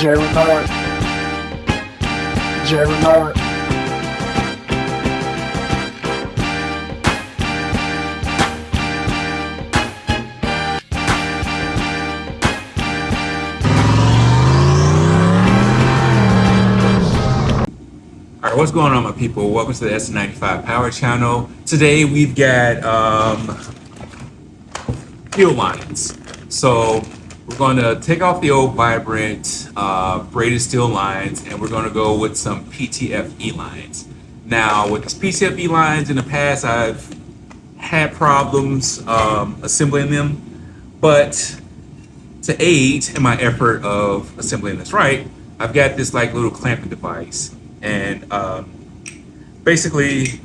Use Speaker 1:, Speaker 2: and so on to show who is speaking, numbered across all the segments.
Speaker 1: Jerry North. Jerry North.
Speaker 2: Alright, what's going on, my people? Welcome to the SN95 Power channel. Today we've got fuel lines. So we're going to take off the old vibrant braided steel lines, and we're going to go with some PTFE lines. Now with these PTFE lines, in the past I've had problems assembling them, but to aid in my effort of assembling this right, I've got this like little clamping device. And basically,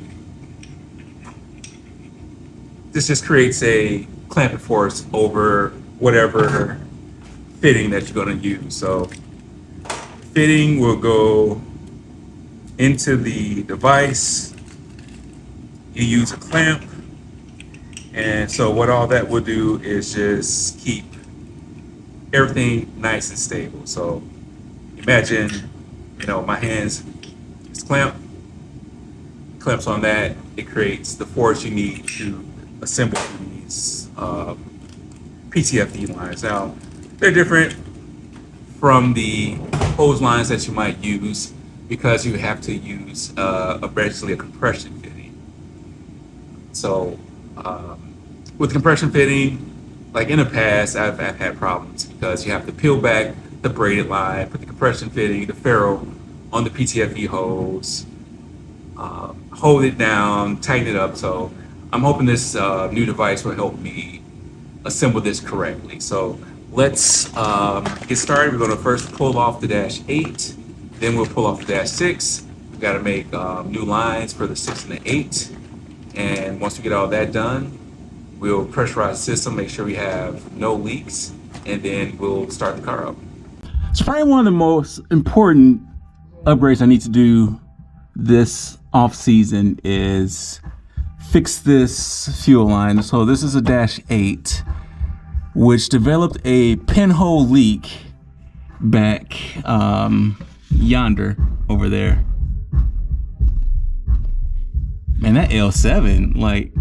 Speaker 2: this just creates a clamping force over whatever fitting that you're going to use. So, fitting will go into the device. You use a clamp, and so what all that will do is just keep everything nice and stable. So, imagine, my hands. Clamps on that, it creates the force you need to assemble these PTFE lines. Now, they're different from the hose lines that you might use because you have to use basically a compression fitting. So with compression fitting, like in the past, I've had problems because you have to peel back the braided line, put the compression fitting, the ferrule on the PTFE hose, hold it down, tighten it up. So I'm hoping this new device will help me assemble this correctly. So let's get started. We're going to first pull off the dash 8, then we'll pull off the dash 6. We've got to make new lines for the 6 and the 8. And once we get all that done, we'll pressurize the system, make sure we have no leaks, and then we'll start the car up.
Speaker 3: It's probably one of the most important upgrades I need to do this off season is fix this fuel line. So this is a dash 8 which developed a pinhole leak back yonder over there. Man, that L7 like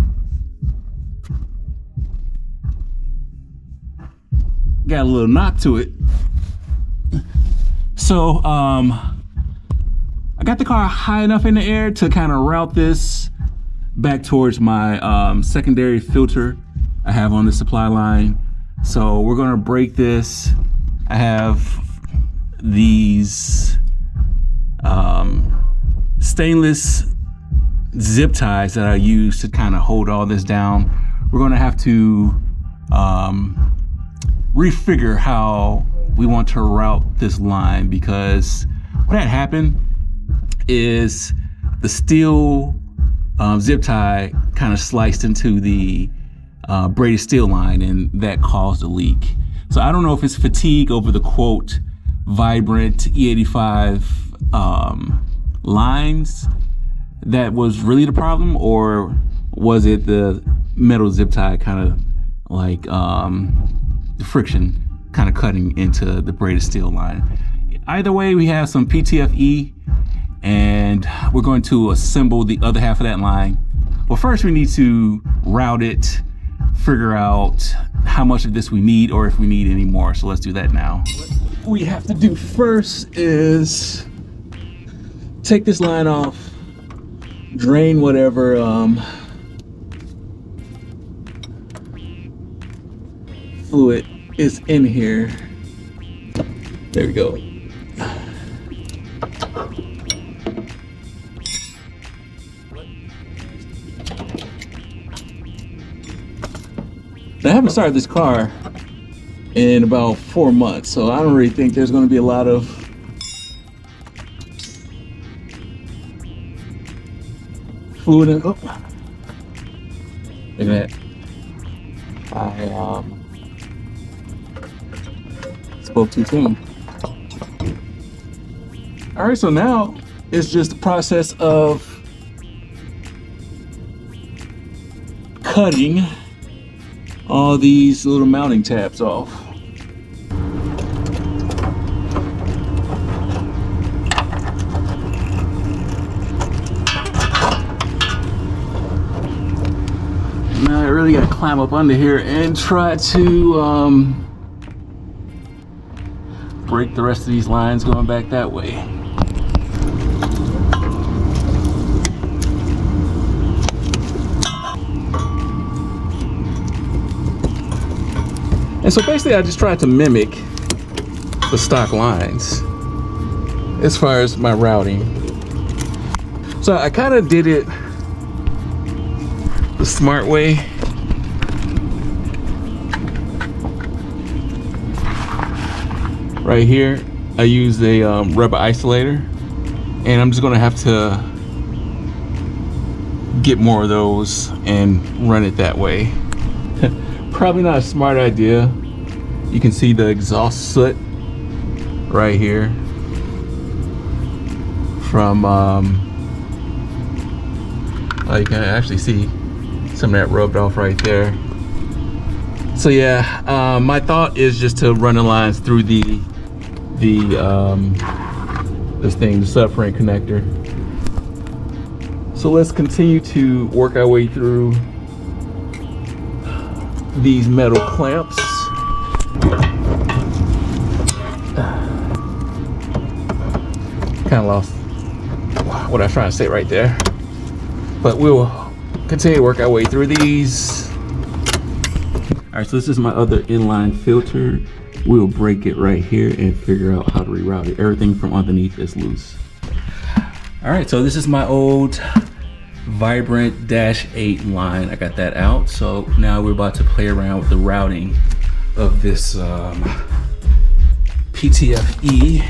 Speaker 3: got a little knock to it. So I got the car high enough in the air to kind of route this back towards my secondary filter I have on the supply line. So we're gonna break this. I have these stainless zip ties that I use to kind of hold all this down. We're gonna have to refigure how we want to route this line, because what had happened is the steel zip tie kind of sliced into the braided steel line, and that caused a leak. So I don't know if it's fatigue over the quote vibrant E85 lines that was really the problem, or was it the metal zip tie kind of like the friction kind of cutting into the braided steel line. Either way, we have some PTFE, and we're going to assemble the other half of that line. Well, first we need to route it, figure out how much of this we need, or if we need any more. So let's do that now. What we have to do first is take this line off, drain whatever fluid is in here. There we go. I haven't started this car in about 4 months, so I don't really think there's going to be a lot of fluid in. Oh, look at that. I spoke too soon. All right, so now it's just the process of cutting all these little mounting tabs off. I really gotta climb up under here and try to break the rest of these lines going back that way. And so basically I just tried to mimic the stock lines as far as my routing. So I kind of did it the smart way. Right here, I used a rubber isolator, and I'm just gonna have to get more of those and run it that way. Probably not a smart idea. You can see the exhaust soot right here from, you can actually see some of that rubbed off right there. So yeah, my thought is just to run the lines through this thing, the subframe connector. So let's continue to work our way through these metal clamps. Kind of lost what I was trying to say right there, but we'll continue to work our way through these. All right, so this is my other inline filter. We'll break it right here and figure out how to reroute it. Everything from underneath is loose. All right, so this is my old Vibrant -8 line. I got that out. So now we're about to play around with the routing of this PTFE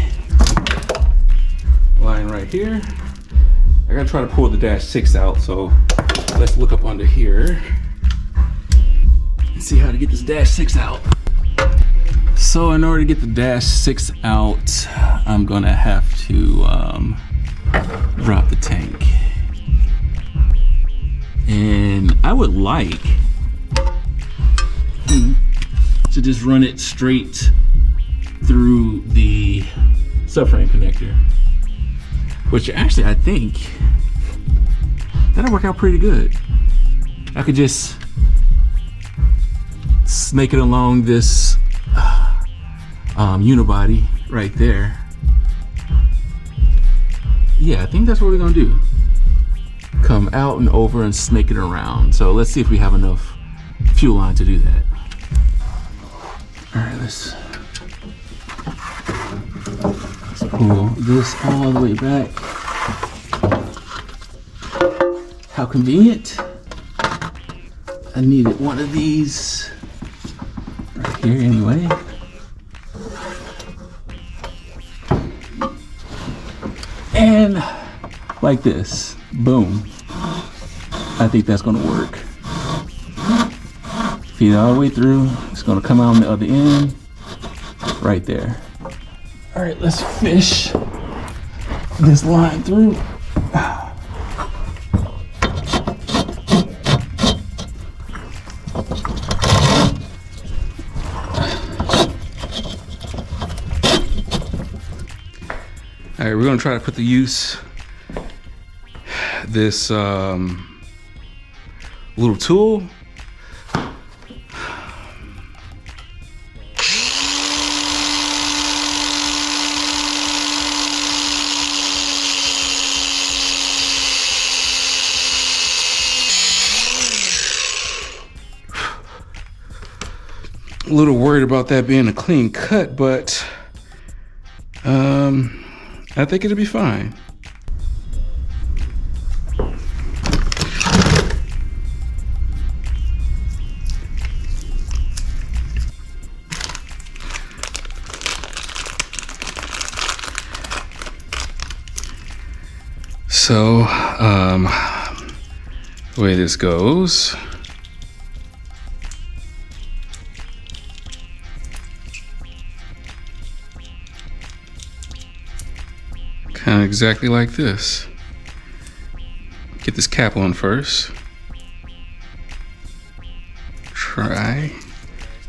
Speaker 3: line right here. I gotta try to pull the -6 out. So let's look up under here and see how to get this -6 out. So in order to get the -6 out, I'm gonna have to drop the tank. And I would like to just run it straight through the subframe connector, which actually I think that'll work out pretty good. I could just snake it along this unibody right there. Yeah, I think that's what we're gonna do. Come out and over and snake it around. So let's see if we have enough fuel line to do that. All right, let's pull this all the way back. How convenient. I needed one of these right here anyway. And like this, boom. I think that's gonna work. Feed it all the way through. It's gonna come out on the other end, right there. All right, let's fish this line through. All right, we're gonna try to put the use this little tool. A little worried about that being a clean cut, but I think it'll be fine. So, the way this goes, kind of exactly like this. Get this cap on first. Try.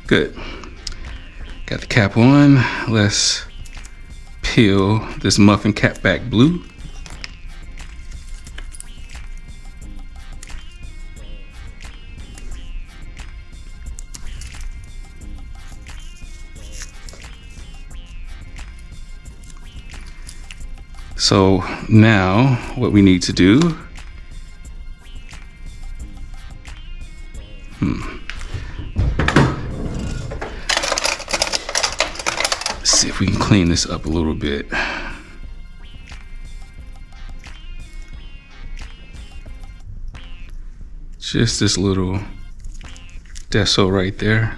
Speaker 3: Good. Got the cap on. Let's peel this muffin cap back blue. So now what we need to do, let's see if we can clean this up a little bit. Just this little deso right there.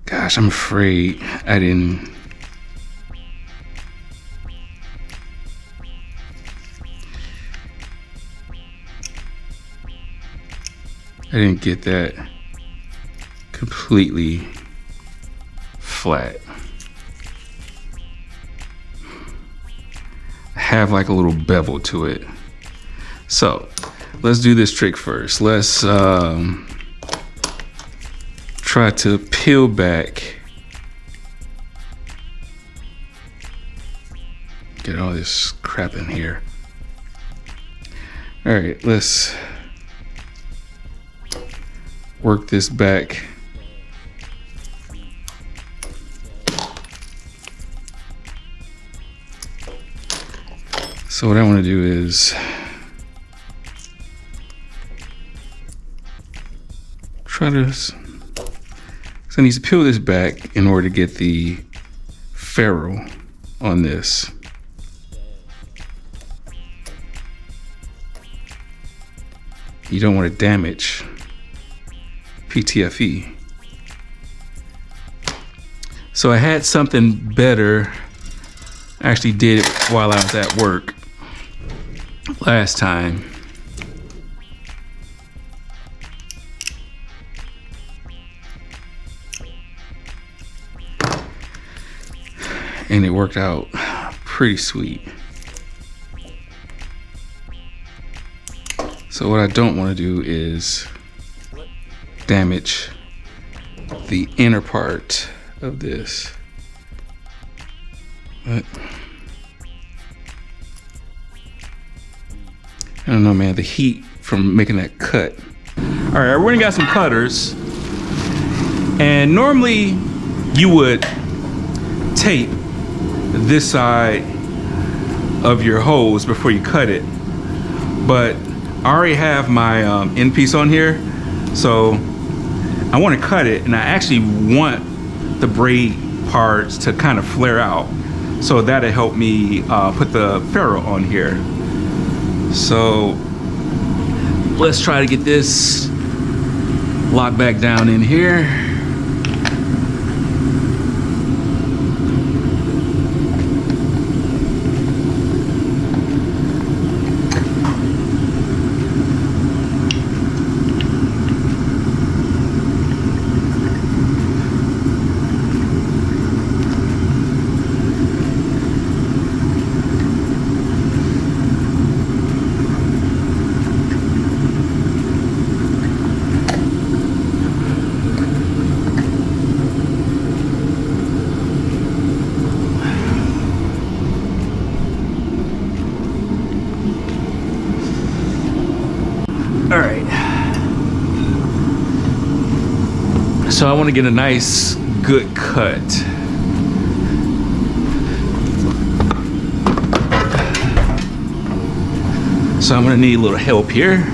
Speaker 3: Gosh, I'm afraid I didn't get that completely flat. I have like a little bevel to it. So let's do this trick first. Let's try to peel back, get all this crap in here. All right, let's work this back. So what I want to do is try to, so I need to peel this back in order to get the ferrule on this. You don't want to damage PTFE. So I had something better. I actually did it while I was at work last time. And it worked out pretty sweet. So what I don't want to do is damage the inner part of this. But I don't know, man, the heat from making that cut. All right, I already got some cutters, and normally you would tape this side of your hose before you cut it, but I already have my end piece on here, so I want to cut it, and I actually want the braid parts to kind of flare out, so that'll help me put the ferrule on here. So let's try to get this locked back down in here. All right. So I want to get a nice, good cut. So I'm gonna need a little help here.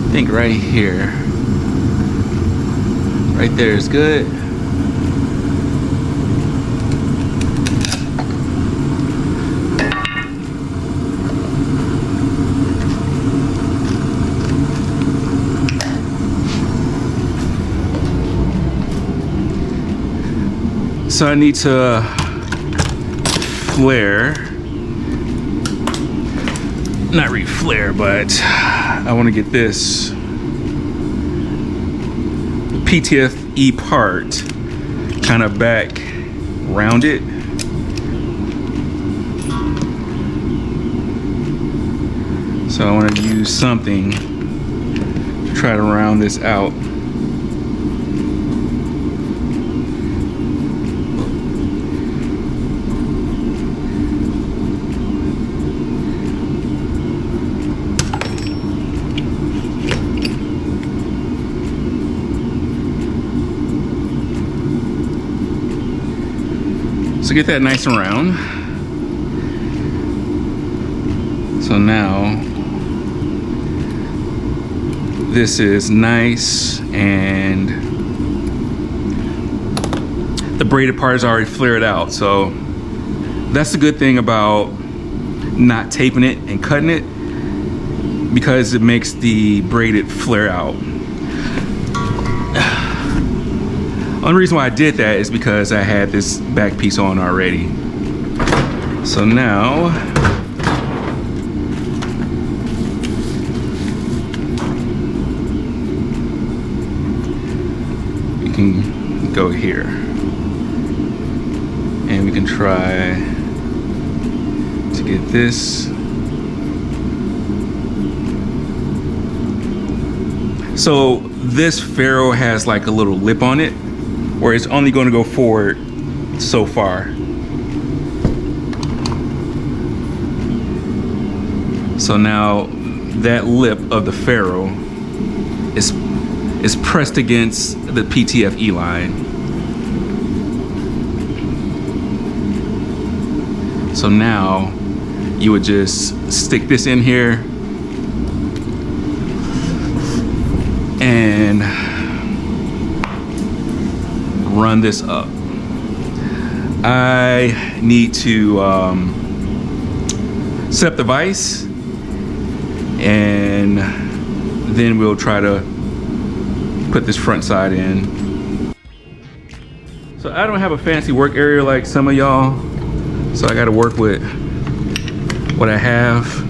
Speaker 3: I think right here. Right there is good. So I need to flare, not really flare, but I want to get this PTFE part kind of back rounded. So I want to use something to try to round this out. So get that nice and round. So now this is nice, and the braided part is already flared out. So that's the good thing about not taping it and cutting it, because it makes the braided flare out. Only reason why I did that is because I had this back piece on already. So now we can go here and we can try to get this. So this ferrule has like a little lip on it where it's only going to go forward so far. So now that lip of the ferrule is pressed against the PTFE line. So now you would just stick this in here and run this up. I need to set up the vise, and then we'll try to put this front side in. So I don't have a fancy work area like some of y'all, so I got to work with what I have.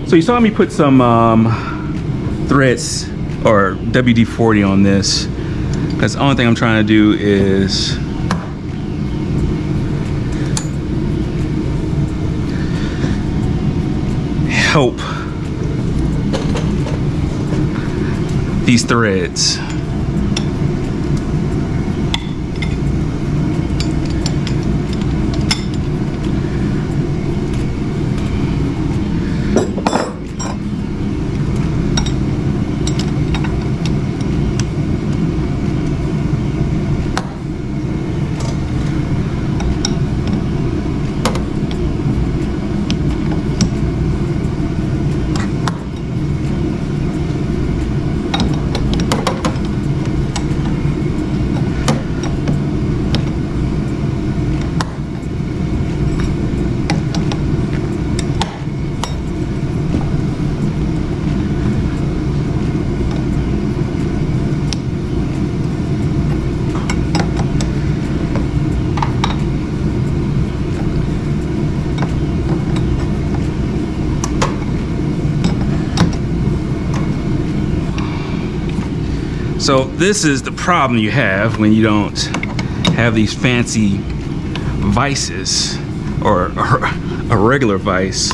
Speaker 3: So you saw me put some threads or WD-40 on this, because the only thing I'm trying to do is help these threads. So this is the problem you have when you don't have these fancy vices, or a regular vice,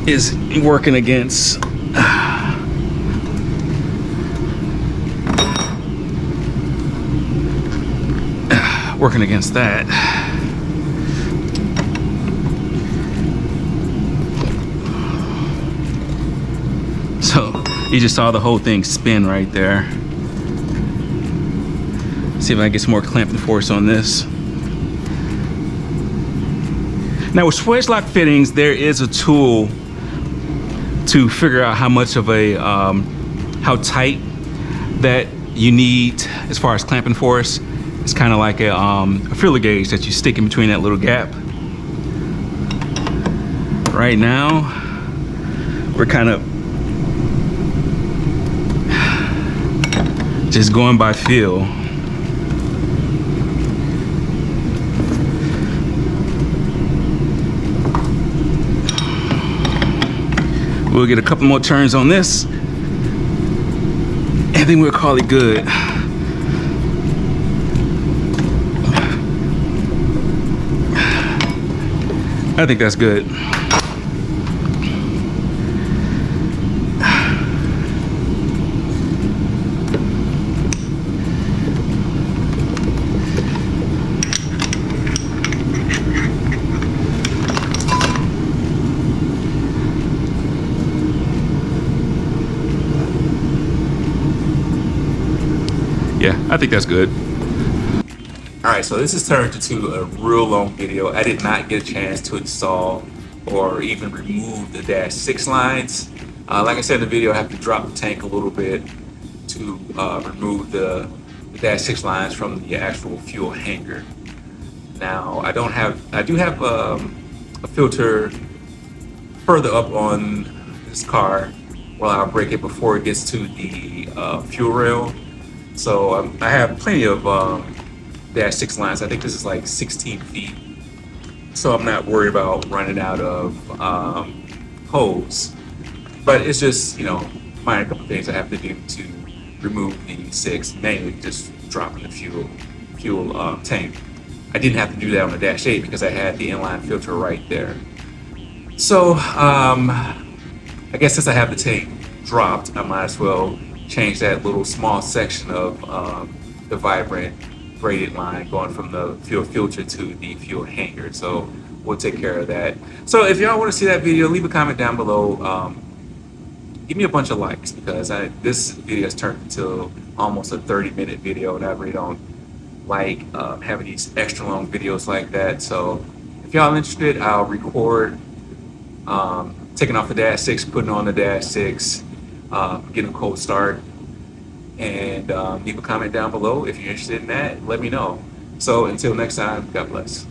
Speaker 3: is working against that. So you just saw the whole thing spin right there. See if I can get some more clamping force on this. Now with swedge lock fittings, there is a tool to figure out how much of a, how tight that you need as far as clamping force. It's kind of like a filler gauge that you stick in between that little gap. Right now, we're kind of just going by feel. We'll get a couple more turns on this, and then we'll call it good. I think that's good. Yeah, I think that's good.
Speaker 2: All right, so this has turned into a real long video. I did not get a chance to install or even remove the dash 6 lines. Like I said in the video, I have to drop the tank a little bit to remove the dash 6 lines from the actual fuel hanger. Now, I do have a filter further up on this car while I'll break it before it gets to the fuel rail. So I have plenty of dash 6 lines. I think this is like 16 feet. So I'm not worried about running out of hose. But it's just, you know, minor couple things I have to do to remove the 6, mainly just dropping the fuel tank. I didn't have to do that on the dash 8 because I had the inline filter right there. So I guess since I have the tank dropped, I might as well change that little small section of the vibrant braided line going from the fuel filter to the fuel hanger. So we'll take care of that. So if y'all want to see that video, leave a comment down below. Give me a bunch of likes because this video has turned into almost a 30-minute video, and I really don't like having these extra long videos like that. So if y'all interested, I'll record taking off the dash 6, putting on the dash 6, getting a cold start, and leave a comment down below if you're interested in that. Let me know. So until next time, God bless.